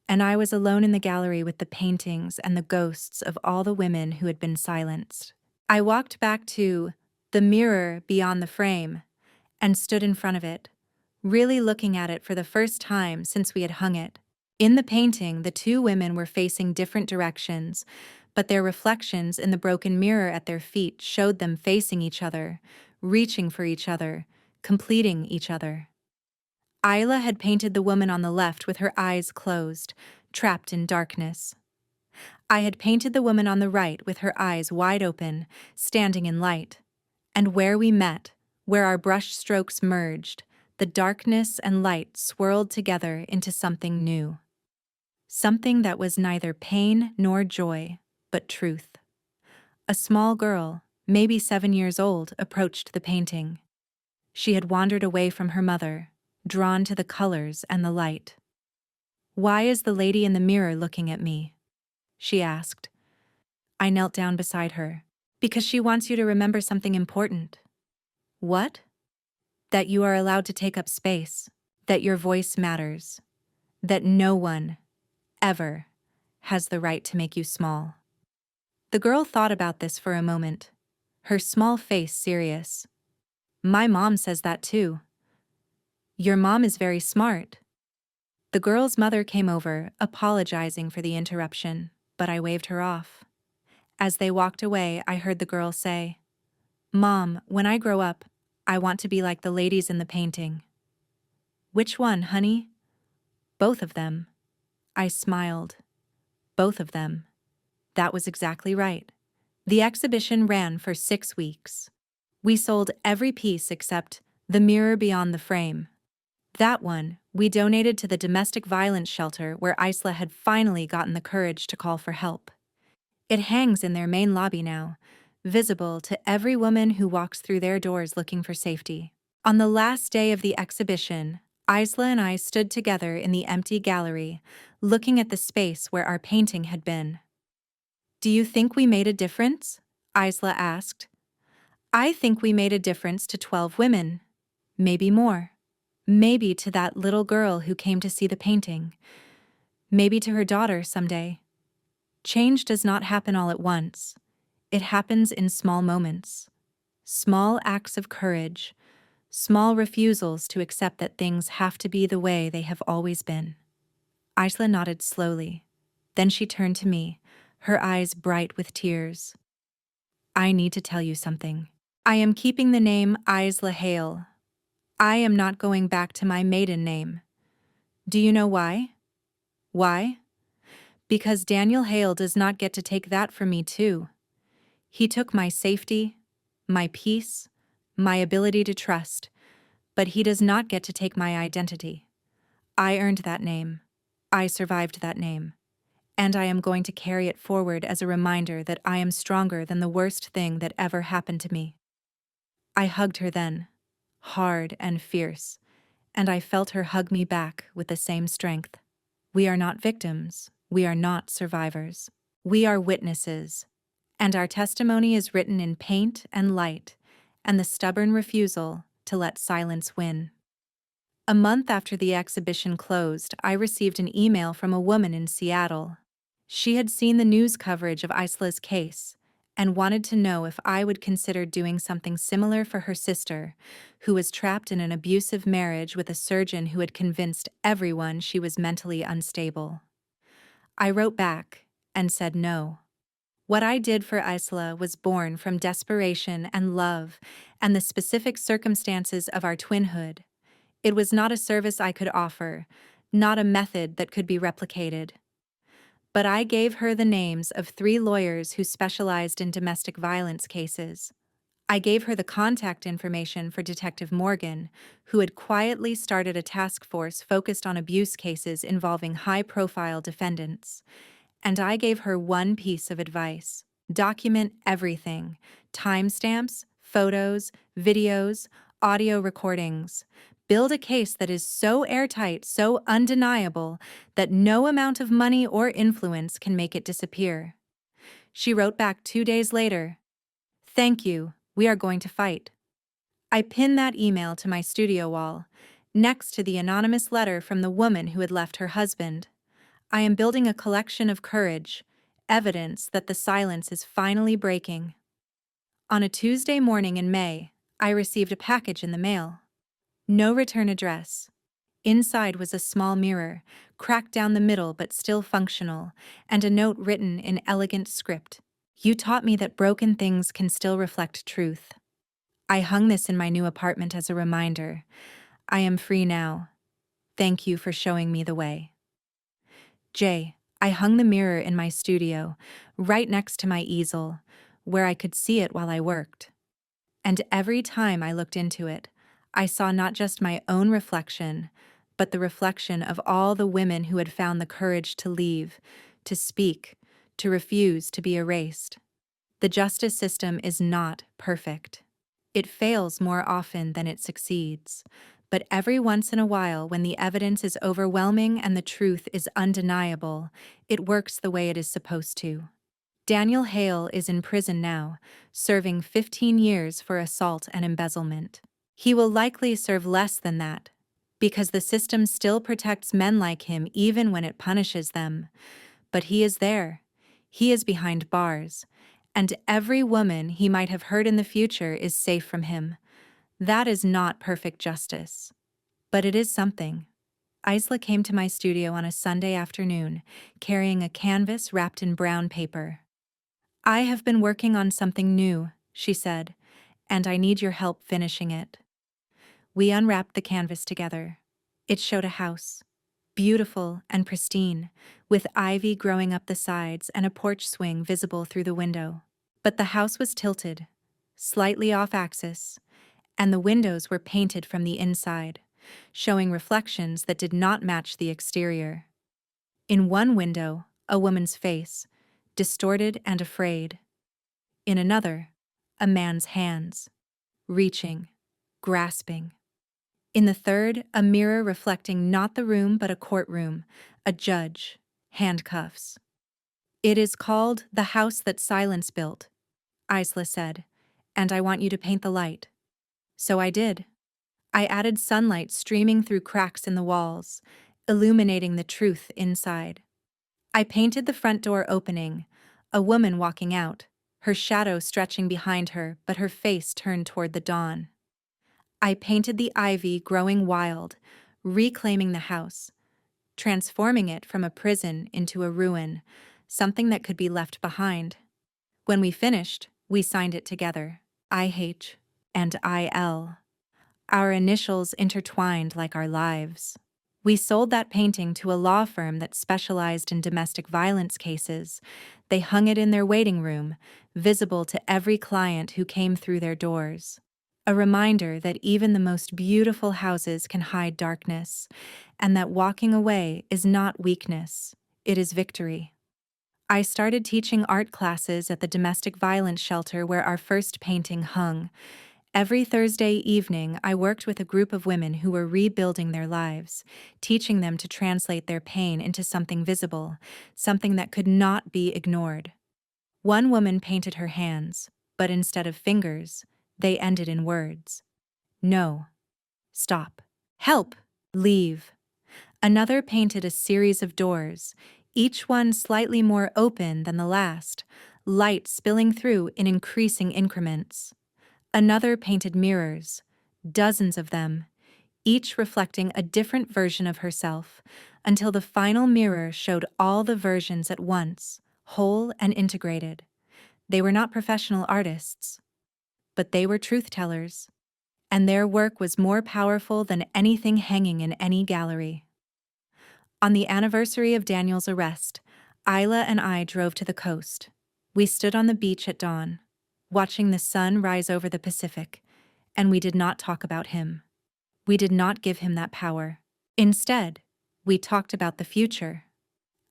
and I was alone in the gallery with the paintings and the ghosts of all the women who had been silenced. I walked back to the mirror beyond the frame and stood in front of it, really looking at it for the first time since we had hung it. In the painting, the two women were facing different directions, but their reflections in the broken mirror at their feet showed them facing each other, reaching for each other, completing each other. Isla had painted the woman on the left with her eyes closed, trapped in darkness. I had painted the woman on the right with her eyes wide open, standing in light. And where we met, where our brush strokes merged, the darkness and light swirled together into something new. Something that was neither pain nor joy, but truth. A small girl, maybe 7 years old, approached the painting. She had wandered away from her mother, drawn to the colors and the light. "Why is the lady in the mirror looking at me?" she asked. I knelt down beside her. "Because she wants you to remember something important." "What?" "That you are allowed to take up space, that your voice matters, that no one, ever, has the right to make you small." The girl thought about this for a moment, her small face serious. "My mom says that too." "Your mom is very smart." The girl's mother came over, apologizing for the interruption, but I waved her off. As they walked away, I heard the girl say, "Mom, when I grow up, I want to be like the ladies in the painting." "Which one, honey?" "Both of them." I smiled. Both of them. That was exactly right. The exhibition ran for 6 weeks. We sold every piece except The Mirror Beyond the Frame. That one, we donated to the domestic violence shelter where Isla had finally gotten the courage to call for help. It hangs in their main lobby now, visible to every woman who walks through their doors looking for safety. On the last day of the exhibition, Isla and I stood together in the empty gallery, looking at the space where our painting had been. "Do you think we made a difference?" Isla asked. "I think we made a difference to 12 women. Maybe more. Maybe to that little girl who came to see the painting. Maybe to her daughter someday." Change does not happen all at once. It happens in small moments. Small acts of courage. Small refusals to accept that things have to be the way they have always been. Isla nodded slowly. Then she turned to me, her eyes bright with tears. "I need to tell you something. I am keeping the name Isla Hale. I am not going back to my maiden name. Do you know why? Why? Because Daniel Hale does not get to take that from me too. He took my safety, my peace, my ability to trust, but he does not get to take my identity. I earned that name. I survived that name. And I am going to carry it forward as a reminder that I am stronger than the worst thing that ever happened to me." I hugged her then, hard and fierce, and I felt her hug me back with the same strength. We are not victims. We are not survivors. We are witnesses, and our testimony is written in paint and light, and the stubborn refusal to let silence win. A month after the exhibition closed, I received an email from a woman in Seattle. She had seen the news coverage of Isla's case and wanted to know if I would consider doing something similar for her sister, who was trapped in an abusive marriage with a surgeon who had convinced everyone she was mentally unstable. I wrote back and said no. What I did for Isla was born from desperation and love and the specific circumstances of our twinhood. It was not a service I could offer, not a method that could be replicated. But I gave her the names of 3 lawyers who specialized in domestic violence cases. I gave her the contact information for Detective Morgan, who had quietly started a task force focused on abuse cases involving high-profile defendants. And I gave her one piece of advice: document everything: timestamps, photos, videos, audio recordings. Build a case that is so airtight, so undeniable, that no amount of money or influence can make it disappear. She wrote back 2 days later, "Thank you, we are going to fight." I pinned that email to my studio wall, next to the anonymous letter from the woman who had left her husband. I am building a collection of courage, evidence that the silence is finally breaking. On a Tuesday morning in May, I received a package in the mail. No return address. Inside was a small mirror, cracked down the middle but still functional, and a note written in elegant script. You taught me that broken things can still reflect truth. I hung this in my new apartment as a reminder. I am free now. Thank you for showing me the way. J. I hung the mirror in my studio, right next to my easel, where I could see it while I worked. And every time I looked into it, I saw not just my own reflection, but the reflection of all the women who had found the courage to leave, to speak, to refuse to be erased. The justice system is not perfect. It fails more often than it succeeds. But every once in a while, when the evidence is overwhelming and the truth is undeniable, it works the way it is supposed to. Daniel Hale is in prison now, serving 15 years for assault and embezzlement. He will likely serve less than that, because the system still protects men like him even when it punishes them. But he is there. He is behind bars. And every woman he might have hurt in the future is safe from him. That is not perfect justice. But it is something. Isla came to my studio on a Sunday afternoon, carrying a canvas wrapped in brown paper. I have been working on something new, she said, and I need your help finishing it. We unwrapped the canvas together. It showed a house, beautiful and pristine, with ivy growing up the sides and a porch swing visible through the window. But the house was tilted, slightly off axis, and the windows were painted from the inside, showing reflections that did not match the exterior. In one window, a woman's face, distorted and afraid. In another, a man's hands, reaching, grasping. In the third, a mirror reflecting not the room but a courtroom, a judge, handcuffs. It is called The House That Silence Built, Isla said, and I want you to paint the light. So I did. I added sunlight streaming through cracks in the walls, illuminating the truth inside. I painted the front door opening, a woman walking out, her shadow stretching behind her but her face turned toward the dawn. I painted the ivy growing wild, reclaiming the house, transforming it from a prison into a ruin, something that could be left behind. When we finished, we signed it together, IH and IL. Our initials intertwined like our lives. We sold that painting to a law firm that specialized in domestic violence cases. They hung it in their waiting room, visible to every client who came through their doors. A reminder that even the most beautiful houses can hide darkness, and that walking away is not weakness, it is victory. I started teaching art classes at the domestic violence shelter where our first painting hung. Every Thursday evening, I worked with a group of women who were rebuilding their lives, teaching them to translate their pain into something visible, something that could not be ignored. One woman painted her hands, but instead of fingers, they ended in words. No. Stop. Help. Leave. Another painted a series of doors, each one slightly more open than the last, light spilling through in increasing increments. Another painted mirrors, dozens of them, each reflecting a different version of herself, until the final mirror showed all the versions at once, whole and integrated. They were not professional artists, but they were truth-tellers, and their work was more powerful than anything hanging in any gallery. On the anniversary of Daniel's arrest, Isla and I drove to the coast. We stood on the beach at dawn, watching the sun rise over the Pacific, and we did not talk about him. We did not give him that power. Instead, we talked about the future,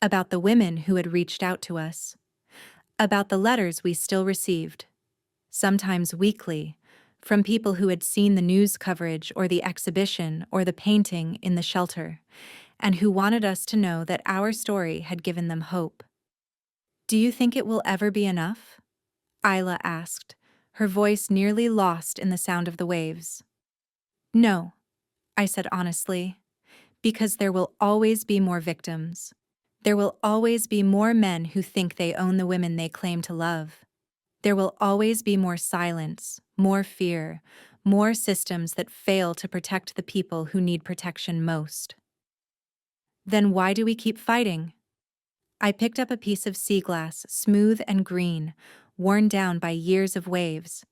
about the women who had reached out to us, about the letters we still received, sometimes weekly, from people who had seen the news coverage or the exhibition or the painting in the shelter, and who wanted us to know that our story had given them hope. Do you think it will ever be enough? Isla asked, her voice nearly lost in the sound of the waves. No, I said honestly, because there will always be more victims. There will always be more men who think they own the women they claim to love. There will always be more silence, more fear, more systems that fail to protect the people who need protection most. Then why do we keep fighting? I picked up a piece of sea glass, smooth and green, worn down by years of waves.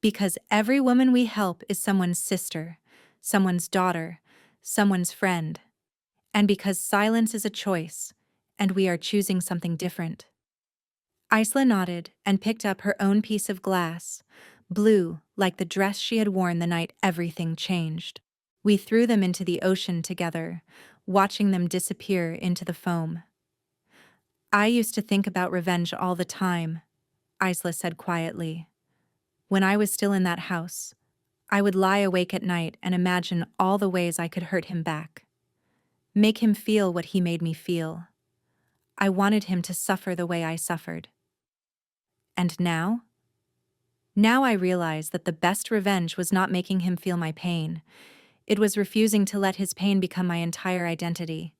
Because every woman we help is someone's sister, someone's daughter, someone's friend. And because silence is a choice, and we are choosing something different. Isla nodded and picked up her own piece of glass, blue like the dress she had worn the night everything changed. We threw them into the ocean together, watching them disappear into the foam. I used to think about revenge all the time, Isla said quietly. When I was still in that house, I would lie awake at night and imagine all the ways I could hurt him back. Make him feel what he made me feel. I wanted him to suffer the way I suffered. And now? Now I realize that the best revenge was not making him feel my pain. It was refusing to let his pain become my entire identity.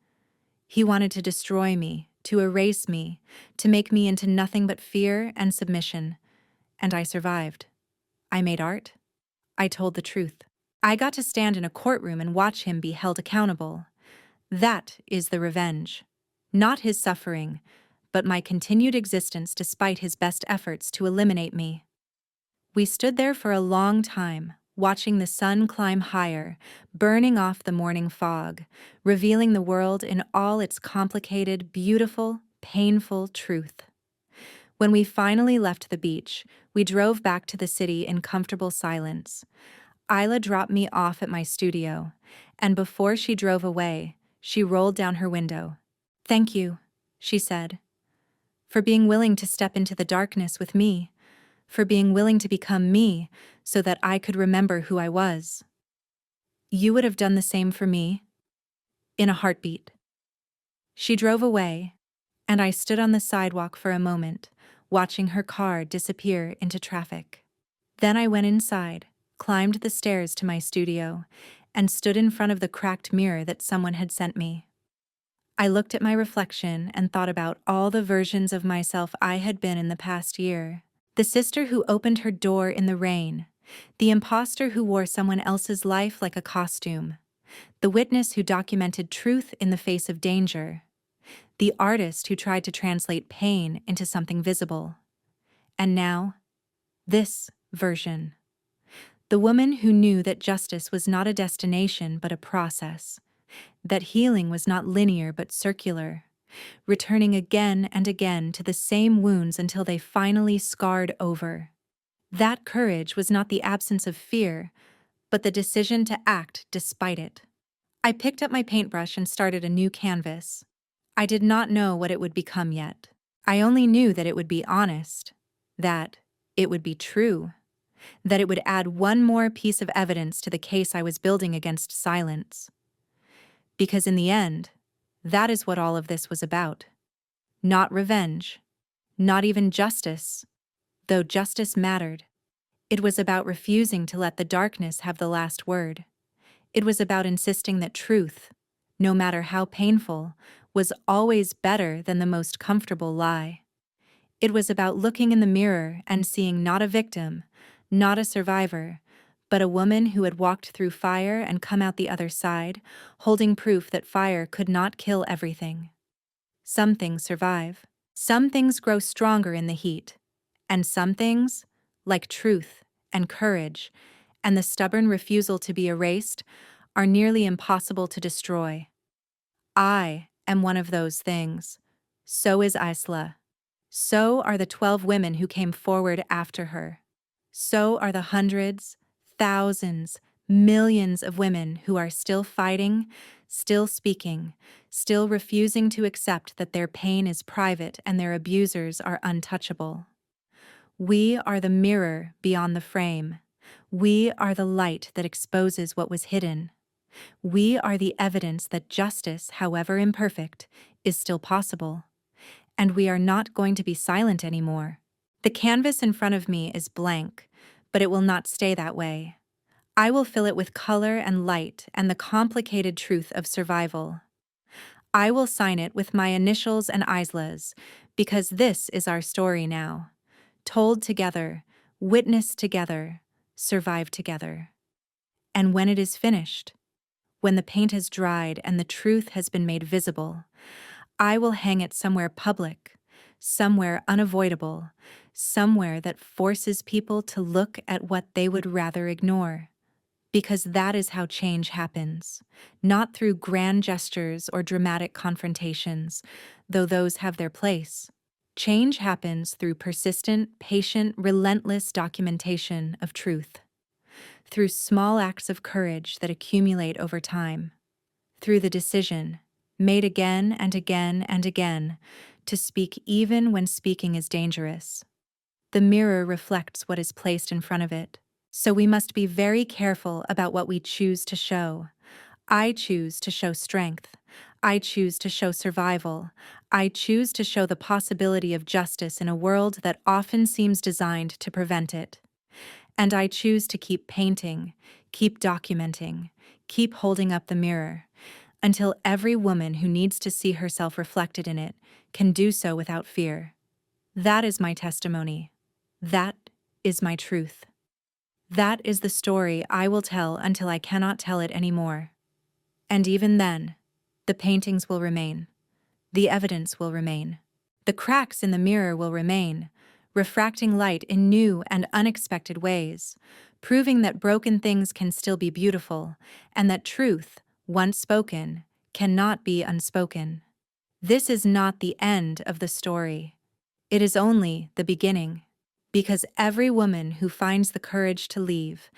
He wanted to destroy me, to erase me, to make me into nothing but fear and submission. And I survived. I made art. I told the truth. I got to stand in a courtroom and watch him be held accountable. That is the revenge. Not his suffering, but my continued existence despite his best efforts to eliminate me. We stood there for a long time, watching the sun climb higher, burning off the morning fog, revealing the world in all its complicated, beautiful, painful truth. When we finally left the beach, we drove back to the city in comfortable silence. Isla dropped me off at my studio, and before she drove away, she rolled down her window. "Thank you," she said, "for being willing to step into the darkness with me, for being willing to become me so that I could remember who I was. You would have done the same for me?" In a heartbeat. She drove away, and I stood on the sidewalk for a moment, watching her car disappear into traffic. Then I went inside, climbed the stairs to my studio, and stood in front of the cracked mirror that someone had sent me. I looked at my reflection and thought about all the versions of myself I had been in the past year. The sister who opened her door in the rain, the imposter who wore someone else's life like a costume, the witness who documented truth in the face of danger, the artist who tried to translate pain into something visible. And now, this version. The woman who knew that justice was not a destination but a process, that healing was not linear but circular, returning again and again to the same wounds until they finally scarred over. That courage was not the absence of fear, but the decision to act despite it. I picked up my paintbrush and started a new canvas. I did not know what it would become yet. I only knew that it would be honest, that it would be true, that it would add one more piece of evidence to the case I was building against silence. Because in the end, that is what all of this was about. Not revenge, not even justice, though justice mattered. It was about refusing to let the darkness have the last word. It was about insisting that truth, no matter how painful, was always better than the most comfortable lie. It was about looking in the mirror and seeing not a victim, not a survivor, but a woman who had walked through fire and come out the other side, holding proof that fire could not kill everything. Some things survive. Some things grow stronger in the heat. And some things, like truth and courage, and the stubborn refusal to be erased, are nearly impossible to destroy. I am one of those things. So is Isla. So are the 12 women who came forward after her. So are the hundreds, thousands, millions of women who are still fighting, still speaking, still refusing to accept that their pain is private and their abusers are untouchable. We are the mirror beyond the frame. We are the light that exposes what was hidden. We are the evidence that justice, however imperfect, is still possible. And we are not going to be silent anymore. The canvas in front of me is blank, but it will not stay that way. I will fill it with color and light and the complicated truth of survival. I will sign it with my initials and Isla's, because this is our story now. told together, witnessed together, survived together. And when it is finished, when the paint has dried and the truth has been made visible, I will hang it somewhere public, somewhere unavoidable, somewhere that forces people to look at what they would rather ignore. Because that is how change happens, not through grand gestures or dramatic confrontations, though those have their place. Change happens through persistent, patient, relentless documentation of truth, through small acts of courage that accumulate over time, through the decision, made again and again and again, to speak even when speaking is dangerous. The mirror reflects what is placed in front of it, so we must be very careful about what we choose to show. I choose to show strength. I choose to show survival. I choose to show the possibility of justice in a world that often seems designed to prevent it. And I choose to keep painting, keep documenting, keep holding up the mirror, until every woman who needs to see herself reflected in it can do so without fear. That is my testimony. That is my truth. That is the story I will tell until I cannot tell it anymore. And even then, the paintings will remain. The evidence will remain. The cracks in the mirror will remain, refracting light in new and unexpected ways, proving that broken things can still be beautiful, and that truth, once spoken, cannot be unspoken. This is not the end of the story. It is only the beginning. Because every woman who finds the courage to leave,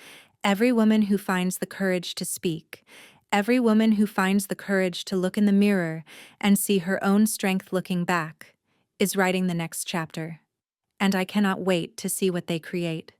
every woman who finds the courage to speak, every woman who finds the courage to look in the mirror and see her own strength looking back, is writing the next chapter. And I cannot wait to see what they create.